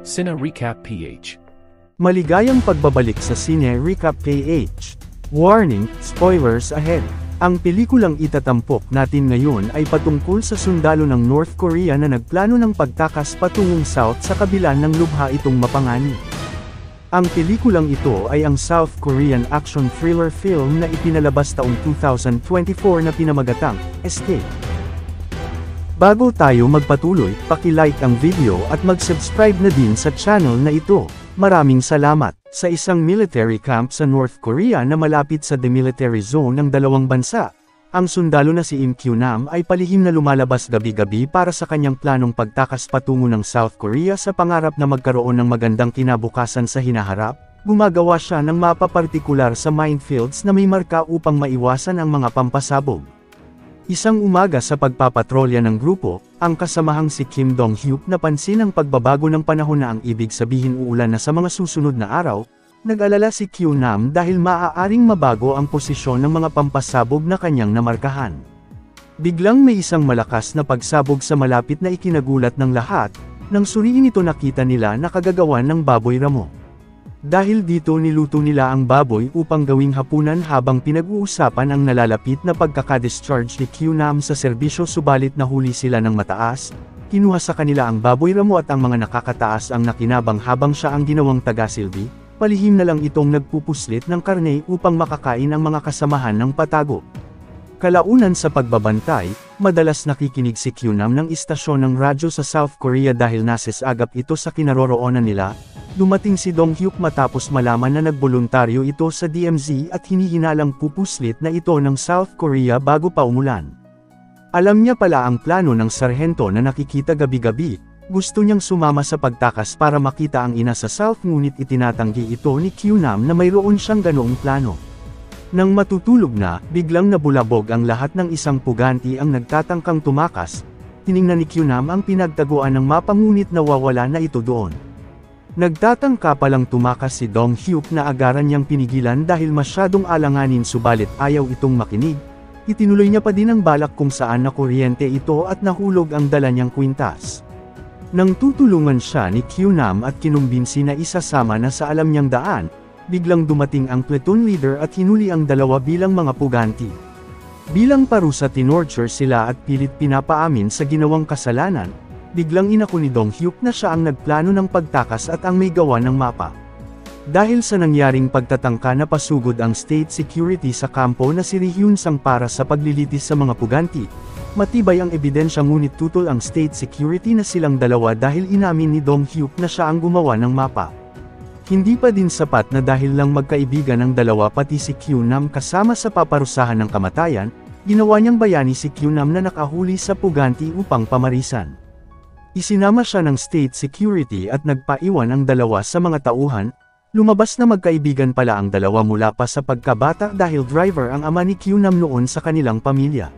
Cine Recap PH. Maligayang pagbabalik sa Cine Recap PH. Warning, spoilers ahead. Ang pelikulang itatampok natin ngayon ay patungkol sa sundalo ng North Korea na nagplano ng pagtakas patungong South sa kabila ng lubha itong mapangani. Ang pelikulang ito ay ang South Korean action thriller film na ipinalabas taong 2024 na pinamagatang Escape. Bago tayo magpatuloy, paki-like ang video at mag-subscribe na din sa channel na ito. Maraming salamat. Sa isang military camp sa North Korea na malapit sa demilitary zone ng dalawang bansa, ang sundalo na si Im Kyunam ay palihim na lumalabas gabi-gabi para sa kanyang planong pagtakas patungo ng South Korea sa pangarap na magkaroon ng magandang kinabukasan sa hinaharap. Gumagawa siya ng mapapartikular sa minefields na may marka upang maiwasan ang mga pampasabog. Isang umaga sa pagpapatrolya ng grupo, ang kasamahang si Kim Dong-hyuk napansin ang pagbabago ng panahon na ang ibig sabihin uulan na sa mga susunod na araw. Nag-alala si Kyunam dahil maaaring mabago ang posisyon ng mga pampasabog na kanyang namarkahan. Biglang may isang malakas na pagsabog sa malapit na ikinagulat ng lahat, nang suriin ito nakita nila na kagagawan ng baboy ramo. Dahil dito niluto nila ang baboy upang gawing hapunan habang pinag-uusapan ang nalalapit na pagkakadischarge ni Kyunam sa serbisyo subalit nahuli sila ng mataas, kinuha sa kanila ang baboy ramo at ang mga nakakataas ang nakinabang habang siya ang ginawang tagasilbi, palihim na lang itong nagpupuslit ng karne upang makakain ang mga kasamahan ng patago. Kalaunan sa pagbabantay, madalas nakikinig si Kyunam ng istasyon ng radyo sa South Korea dahil nasisagap ito sa kinaroroonan nila. Dumating si Dong-hyuk matapos malaman na nagboluntaryo ito sa DMZ at hinihinalang pupuslit na ito ng South Korea bago pa umulan. Alam niya pala ang plano ng sarhento na nakikita gabi-gabi, gusto niyang sumama sa pagtakas para makita ang ina sa South ngunit itinatanggi ito ni Kyunam na mayroon siyang ganoong plano. Nang matutulog na, biglang nabulabog ang lahat ng isang puganti ang nagtatangkang tumakas, tiningnan ni Kyunam ang pinagtaguan ng mapa ngunit nawawala na ito doon. Nagtatangka palang tumakas si Dong-hyuk na agaran niyang pinigilan dahil masyadong alanganin subalit ayaw itong makinig. Itinuloy niya pa din ang balak kung saan nakuryente ito at nahulog ang dala niyang kwintas. Nang tutulungan siya ni Kyunam at kinumbinsi na isasama na sa alam niyang daan, biglang dumating ang platoon leader at hinuli ang dalawa bilang mga puganti. Bilang parusa tinorture sila at pilit pinapaamin sa ginawang kasalanan. Biglang inako ni Dong-hyuk na siya ang nagplano ng pagtakas at ang may gawa ng mapa. Dahil sa nangyaring pagtatangka na pasugod ang state security sa kampo na si Ri Hyun-sang para sa paglilitis sa mga puganti, matibay ang ebidensya ngunit tutol ang state security na silang dalawa dahil inamin ni Dong-hyuk na siya ang gumawa ng mapa. Hindi pa din sapat na dahil lang magkaibigan ang dalawa pati si Kyunam kasama sa paparusahan ng kamatayan, ginawa niyang bayani si Kyunam na nakahuli sa puganti upang pamarisan. Isinama siya ng state security at nagpaiwan ang dalawa sa mga tauhan. Lumabas na magkaibigan pala ang dalawa mula pa sa pagkabata dahil driver ang ama ni Kyunam noon sa kanilang pamilya.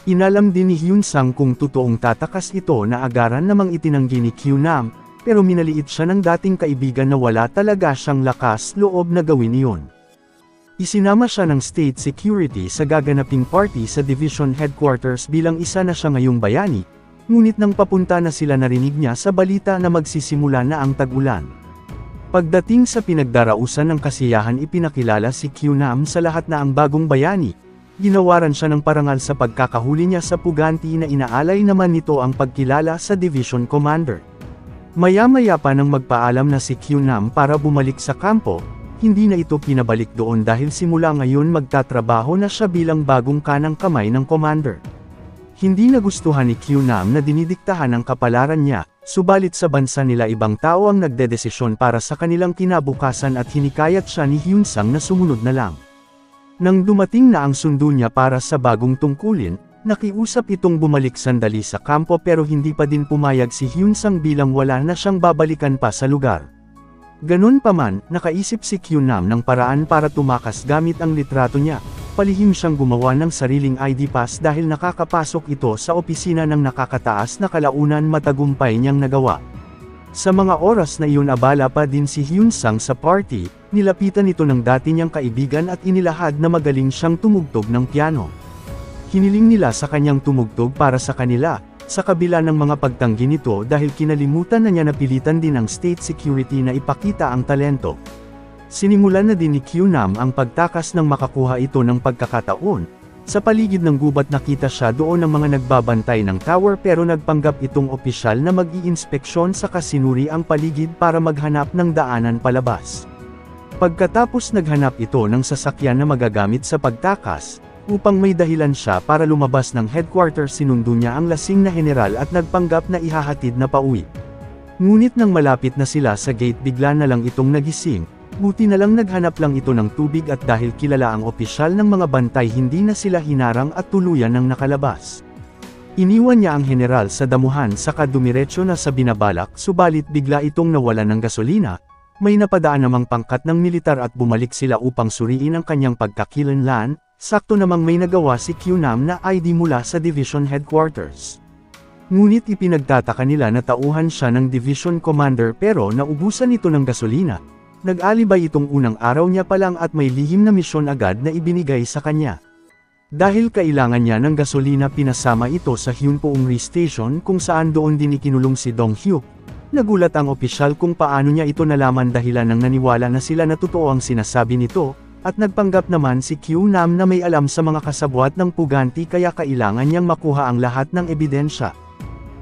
Inalam din ni Hyun-sang kung totoong tatakas ito na agaran namang itinanggi ni Kyunam, pero minaliit siya ng dating kaibigan na wala talaga siyang lakas loob na gawin iyon. Isinama siya ng state security sa gaganaping party sa division headquarters bilang isa na siya ngayong bayani. Ngunit nang papunta na sila narinig niya sa balita na magsisimula na ang tag-ulan. Pagdating sa pinagdarausan ng kasiyahan ipinakilala si Kyunam sa lahat na ang bagong bayani. Ginawaran siya ng parangal sa pagkakahuli niya sa puganti na inaalay naman nito ang pagkilala sa division commander. Maya-maya pa nang magpaalam na si Kyunam para bumalik sa kampo, hindi na ito pinabalik doon dahil simula ngayon magtatrabaho na siya bilang bagong kanang kamay ng commander. Hindi nagustuhan ni Kyunam na dinidiktahan ang kapalaran niya, subalit sa bansa nila ibang tao ang nagdedesisyon para sa kanilang kinabukasan at hinikayat siya ni Hyun-sang na sumunod na lang. Nang dumating na ang sundo niya para sa bagong tungkulin, nakiusap itong bumalik sandali sa kampo pero hindi pa din pumayag si Hyun-sang bilang wala na siyang babalikan pa sa lugar. Ganun pa man, nakaisip si Kyunam ng paraan para tumakas gamit ang litrato niya. Palihim siyang gumawa ng sariling ID pass dahil nakakapasok ito sa opisina ng nakakataas na kalaunan matagumpay niyang nagawa. Sa mga oras na iyon abala pa din si Hyun-sang sa party, nilapitan ito ng dati niyang kaibigan at inilahad na magaling siyang tumugtog ng piano. Hiniling nila sa kanyang tumugtog para sa kanila, sa kabila ng mga pagtanggi nito dahil kinalimutan na niya napilitan din ng state security na ipakita ang talento. Sinimulan na din ni Q-Nam ang pagtakas nang makakuha ito ng pagkakataon. Sa paligid ng gubat nakita siya doon ng mga nagbabantay ng tower pero nagpanggap itong opisyal na mag-iinspeksyon sa kasinuri ang paligid para maghanap ng daanan palabas. Pagkatapos naghanap ito ng sasakyan na magagamit sa pagtakas, upang may dahilan siya para lumabas ng headquarters sinundo niya ang lasing na general at nagpanggap na ihahatid na pauwi. Ngunit nang malapit na sila sa gate bigla na lang itong nagising, buti na lang naghanap lang ito ng tubig at dahil kilala ang opisyal ng mga bantay hindi na sila hinarang at tuluyan ng nakalabas. Iniwan niya ang general sa damuhan saka dumiretso na sa binabalak subalit bigla itong nawalan ng gasolina, may napadaan namang pangkat ng militar at bumalik sila upang suriin ang kanyang pagkakilanlan. Sakto namang may nagawa si Q-Nam na ID mula sa division headquarters. Ngunit ipinagtataka nila na tauhan siya ng division commander pero naubusan ito ng gasolina. Nag-alibay itong unang araw niya pa lang at may lihim na misyon agad na ibinigay sa kanya. Dahil kailangan niya ng gasolina pinasama ito sa Hyunpoong Station kung saan doon din ikinulong si Dong Hyuk. Nagulat ang opisyal kung paano niya ito nalaman dahilan ng naniwala na sila na totoo ang sinasabi nito. At nagpanggap naman si Q-Nam na may alam sa mga kasabwat ng puganti kaya kailangan niyang makuha ang lahat ng ebidensya.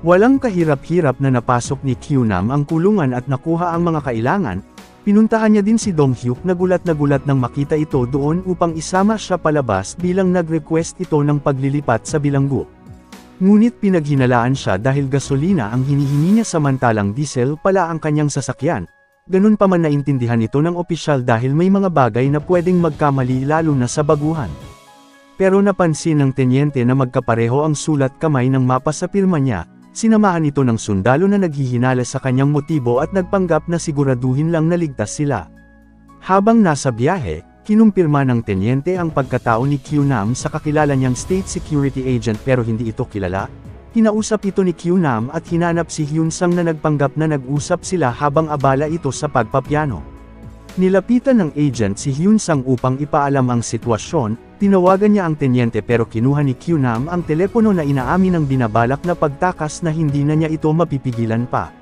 Walang kahirap-hirap na napasok ni Q-Nam ang kulungan at nakuha ang mga kailangan. Pinuntahan niya din si Dong Hyuk na gulat nang makita ito doon upang isama siya palabas bilang nag-request ito ng paglilipat sa bilanggo. Ngunit pinaghinalaan siya dahil gasolina ang hinihingi niya samantalang diesel pala ang kanyang sasakyan. Ganun pa man naintindihan ito ng opisyal dahil may mga bagay na pwedeng magkamali lalo na sa baguhan. Pero napansin ng tenyente na magkapareho ang sulat kamay ng mapa sa pirma niya, sinamahan ito ng sundalo na naghihinala sa kanyang motibo at nagpanggap na siguraduhin lang na ligtas sila. Habang nasa biyahe, kinumpirma ng tenyente ang pagkatao ni Q-Nam sa kakilala niyang state security agent pero hindi ito kilala. Kinausap ito ni Q-Nam at hinanap si Hyun-sang na nagpanggap na nag-usap sila habang abala ito sa pagpapiano. Nilapitan ng agent si Hyun-sang upang ipaalam ang sitwasyon, tinawagan niya ang tenyente pero kinuha ni Q-Nam ang telepono na inaamin ng binabalak na pagtakas na hindi na niya ito mapipigilan pa.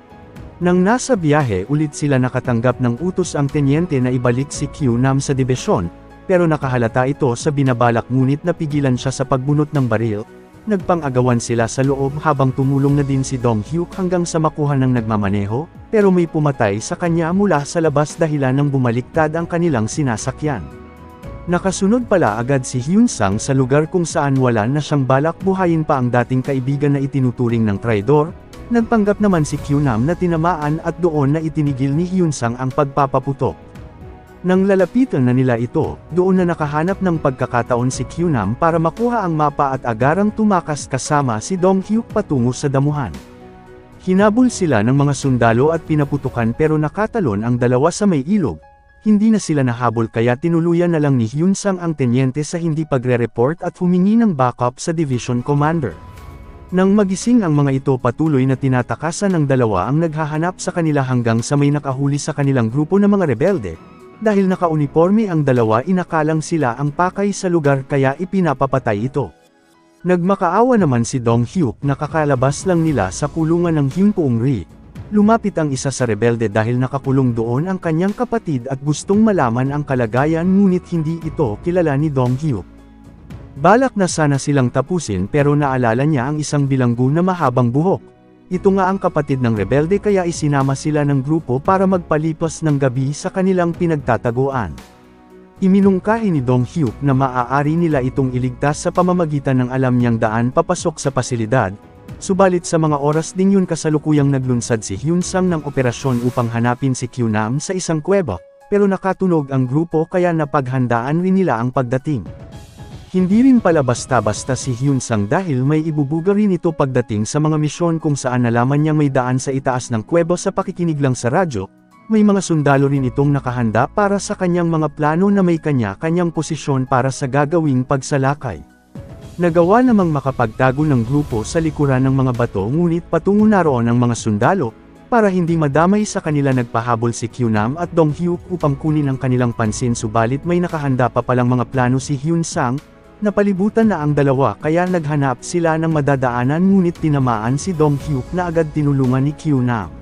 Nang nasa biyahe ulit sila nakatanggap ng utos ang tenyente na ibalik si Q-Nam sa dibisyon, pero nakahalata ito sa binabalak ngunit napigilan siya sa pagbunot ng baril. Nagpang-agawan sila sa loob habang tumulong na din si Dong Hyuk hanggang sa makuha ng nagmamaneho, pero may pumatay sa kanya mula sa labas dahilan ng bumaliktad ang kanilang sinasakyan. Nakasunod pala agad si Hyun-sang sa lugar kung saan wala na siyang balak buhayin pa ang dating kaibigan na itinuturing ng traidor. Nagpanggap naman si Q-Nam na tinamaan at doon na itinigil ni Hyun-sang ang pagpapaputok. Nang lalapitan na nila ito, doon na nakahanap ng pagkakataon si Q-Nam para makuha ang mapa at agarang tumakas kasama si Dong Hyuk patungo sa damuhan. Hinabol sila ng mga sundalo at pinaputukan pero nakatalon ang dalawa sa may ilog. Hindi na sila nahabol kaya tinuluyan na lang ni Hyun-sang ang tenyente sa hindi pagre-report at humingi ng backup sa division commander. Nang magising ang mga ito patuloy na tinatakasan ng dalawa ang naghahanap sa kanila hanggang sa may nakahuli sa kanilang grupo ng mga rebelde. Dahil naka-uniforme ang dalawa inakalang sila ang pakay sa lugar kaya ipinapapatay ito. Nagmakaawa naman si Dong Hyuk na kakalabas lang nila sa kulungan ng Hyunpoong Ri. Lumapit ang isa sa rebelde dahil nakakulong doon ang kanyang kapatid at gustong malaman ang kalagayan ngunit hindi ito kilala ni Dong Hyuk. Balak na sana silang tapusin pero naalala niya ang isang bilanggo na mahabang buhok. Ito nga ang kapatid ng rebelde kaya isinama sila ng grupo para magpalipas ng gabi sa kanilang pinagtataguan. Iminungkahi ni Dong Hyuk na maaari nila itong iligtas sa pamamagitan ng alam niyang daan papasok sa pasilidad, subalit sa mga oras ding yun kasalukuyang naglunsad si Hyun-sang ng operasyon upang hanapin si Q-Nam sa isang kuweba, pero nakatunog ang grupo kaya napaghandaan rin nila ang pagdating. Hindi rin pala basta-basta si Hyun-sang dahil may ibubuga rin ito pagdating sa mga misyon kung saan nalaman niyang may daan sa itaas ng kuweba sa pakikinig lang sa radyo, may mga sundalo rin itong nakahanda para sa kanyang mga plano na may kanya-kanyang posisyon para sa gagawing pagsalakay. Nagawa namang makapagtago ng grupo sa likuran ng mga bato ngunit patungo naroon ang mga sundalo, para hindi madamay sa kanila nagpahabol si Q-Nam at Dong Hyuk upang kunin ang kanilang pansin subalit may nakahanda pa palang mga plano si Hyun-sang. Napalibutan na ang dalawa kaya naghanap sila ng madadaanan ngunit tinamaan si Dong Hyuk na agad tinulungan ni Kyunam.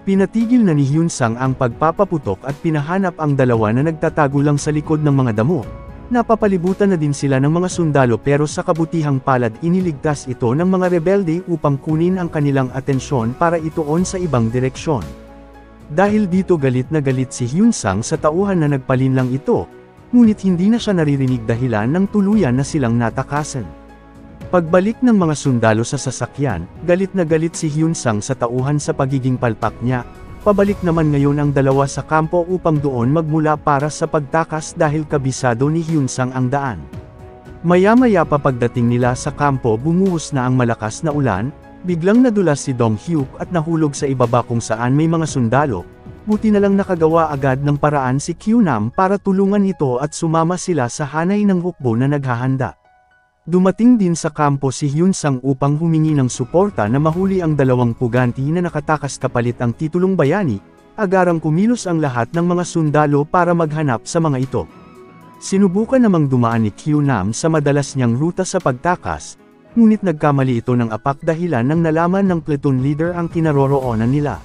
Pinatigil na ni Hyunsang ang pagpapaputok at pinahanap ang dalawa na nagtatago lang sa likod ng mga damo. Napapalibutan na din sila ng mga sundalo pero sa kabutihang palad iniligtas ito ng mga rebelde upang kunin ang kanilang atensyon para ituon sa ibang direksyon. Dahil dito galit na galit si Hyunsang sa tauhan na nagpalinlang ito, ngunit hindi na siya naririnig dahilan ng tuluyan na silang natakasan. Pagbalik ng mga sundalo sa sasakyan, galit na galit si Hyunsang sa tauhan sa pagiging palpak niya. Pabalik naman ngayon ang dalawa sa kampo upang doon magmula para sa pagtakas dahil kabisado ni Hyunsang ang daan. Maya-maya pa pagdating nila sa kampo bumuhos na ang malakas na ulan, biglang nadulas si Dong Hyuk at nahulog sa ibaba kung saan may mga sundalo. Buti na lang nakagawa agad ng paraan si Kyunam para tulungan ito at sumama sila sa hanay ng hukbo na naghahanda. Dumating din sa kampo si Hyunsang upang humingi ng suporta na mahuli ang dalawang puganti na nakatakas kapalit ang titulong bayani, agarang kumilos ang lahat ng mga sundalo para maghanap sa mga ito. Sinubukan namang dumaan ni Kyunam sa madalas niyang ruta sa pagtakas, ngunit nagkamali ito ng apak dahilan nang nalaman ng platoon leader ang kinaroroonan nila.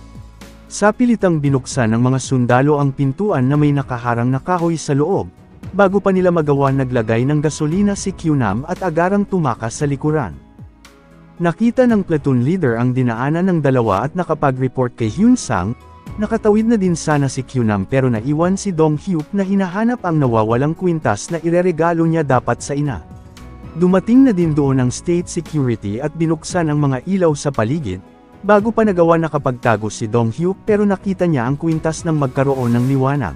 Sa pilitang binuksan ng mga sundalo ang pintuan na may nakaharang na kahoy sa loob. Bago pa nila magawa naglagay ng gasolina si Kyunam at agarang tumakas sa likuran. Nakita ng platoon leader ang dinaanan ng dalawa at nakapag-report kay Hyunsang. Nakatawid na din sana si Kyunam pero naiwan si Dong Hyuk na hinahanap ang nawawalang kwintas na ireregalo niya dapat sa ina. Dumating na din doon ang state security at binuksan ang mga ilaw sa paligid. Bago pa nagawa nakapagtago si Dong Hyuk pero nakita niya ang kwintas nang magkaroon ng liwanag.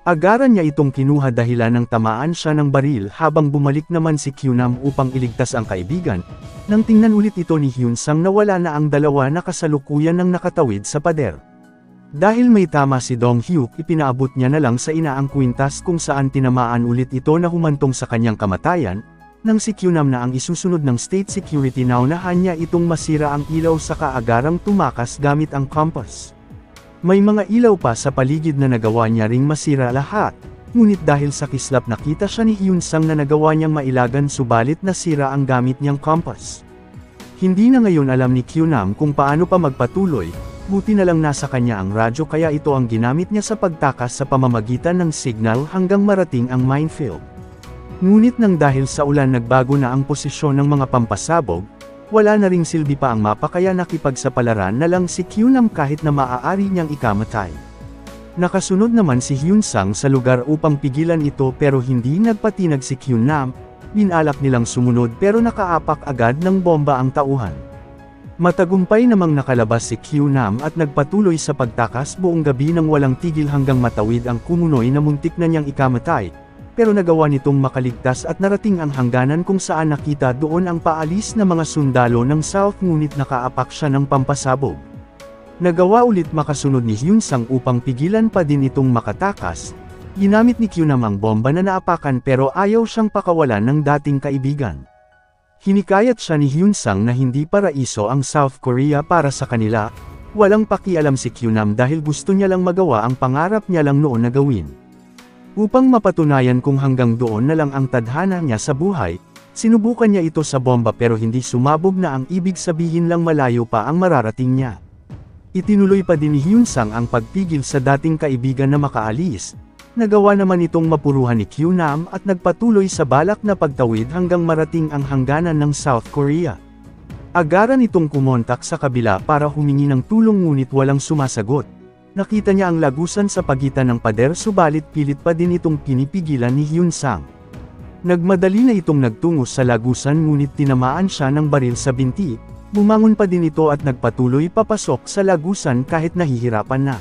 Agaran niya itong kinuha dahilan ng tamaan siya ng baril habang bumalik naman si Kyunam upang iligtas ang kaibigan. Nang tingnan ulit ito ni Hyunsang na wala na ang dalawa na kasalukuyan ng nakatawid sa pader. Dahil may tama si Dong Hyuk ipinaabot niya na lang sa ina ang kwintas kung saan tinamaan ulit ito na humantong sa kanyang kamatayan. Nang si Kyunam na ang isusunod ng state security naunahan niya itong masira ang ilaw sa kaagarang tumakas gamit ang compass. May mga ilaw pa sa paligid na nagawa niya ring masira lahat, ngunit dahil sa kislap nakita siya ni Hyunsang na nagawa niyang mailagan subalit nasira ang gamit niyang compass. Hindi na ngayon alam ni Kyunam kung paano pa magpatuloy, buti na lang nasa kanya ang radyo kaya ito ang ginamit niya sa pagtakas sa pamamagitan ng signal hanggang marating ang minefield. Ngunit nang dahil sa ulan nagbago na ang posisyon ng mga pampasabog, wala na ring silbi pa ang mapa kaya nakipagsapalaran na lang si Kyunam kahit na maaari niyang ikamatay. Nakasunod naman si Hyunsang sa lugar upang pigilan ito pero hindi nagpatinag si Kyunam, binalak nilang sumunod pero nakaapak agad ng bomba ang tauhan. Matagumpay namang nakalabas si Kyunam at nagpatuloy sa pagtakas buong gabi nang walang tigil hanggang matawid ang kumunoy na muntik na niyang ikamatay. Pero nagawa nitong makaligtas at narating ang hangganan kung saan nakita doon ang paalis na mga sundalo ng South ngunit nakaapak siya ng pampasabog. Nagawa ulit makasunod ni Hyunsang upang pigilan pa din itong makatakas. Ginamit ni Kyunam ang bomba na naapakan pero ayaw siyang pakawalan ng dating kaibigan. Hinikayat siya ni Hyunsang na hindi paraiso ang South Korea para sa kanila. Walang pakialam si Kyunam dahil gusto niya lang magawa ang pangarap niya lang noon na gawin. Upang mapatunayan kung hanggang doon na lang ang tadhana niya sa buhay, sinubukan niya ito sa bomba pero hindi sumabog na ang ibig sabihin lang malayo pa ang mararating niya. Itinuloy pa din ni Hyunsang ang pagpigil sa dating kaibigan na makaalis. Nagawa naman itong mapuruhan ni Kyunam at nagpatuloy sa balak na pagtawid hanggang marating ang hangganan ng South Korea. Agaran itong kumontak sa kabila para humingi ng tulong ngunit walang sumasagot. Nakita niya ang lagusan sa pagitan ng pader subalit pilit pa din itong pinipigilan ni Hyunsang. Nagmadali na itong nagtungo sa lagusan ngunit tinamaan siya ng baril sa binti, bumangon pa din ito at nagpatuloy papasok sa lagusan kahit nahihirapan na.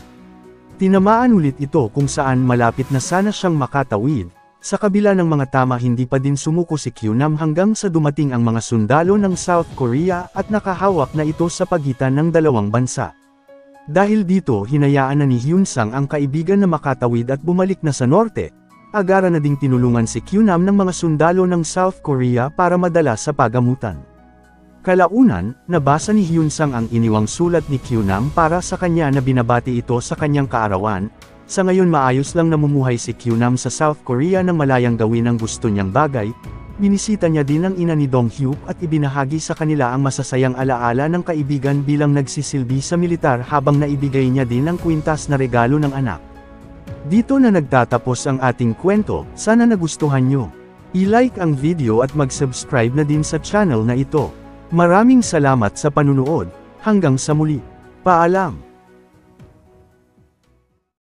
Tinamaan ulit ito kung saan malapit na sana siyang makatawid, sa kabila ng mga tama hindi pa din sumuko si Kyunam hanggang sa dumating ang mga sundalo ng South Korea at nakahawak na ito sa pagitan ng dalawang bansa. Dahil dito hinayaan na ni Hyunsang ang kaibigan na makatawid at bumalik na sa norte, agara na ding tinulungan si Kyunam ng mga sundalo ng South Korea para madala sa pagamutan. Kalaunan, nabasa ni Hyunsang ang iniwang sulat ni Kyunam para sa kanya na binabati ito sa kanyang kaarawan. Sa ngayon maayos lang namumuhay si Kyunam sa South Korea nang malayang gawin ang gusto niyang bagay, Binisita niya din ang ina ni Dong-hyuk at ibinahagi sa kanila ang masasayang alaala ng kaibigan bilang nagsisilbi sa militar habang naibigay niya din ang kwintas na regalo ng anak. Dito na nagtatapos ang ating kwento, sana nagustuhan nyo. I-like ang video at mag-subscribe na din sa channel na ito. Maraming salamat sa panunood, hanggang sa muli. Paalam!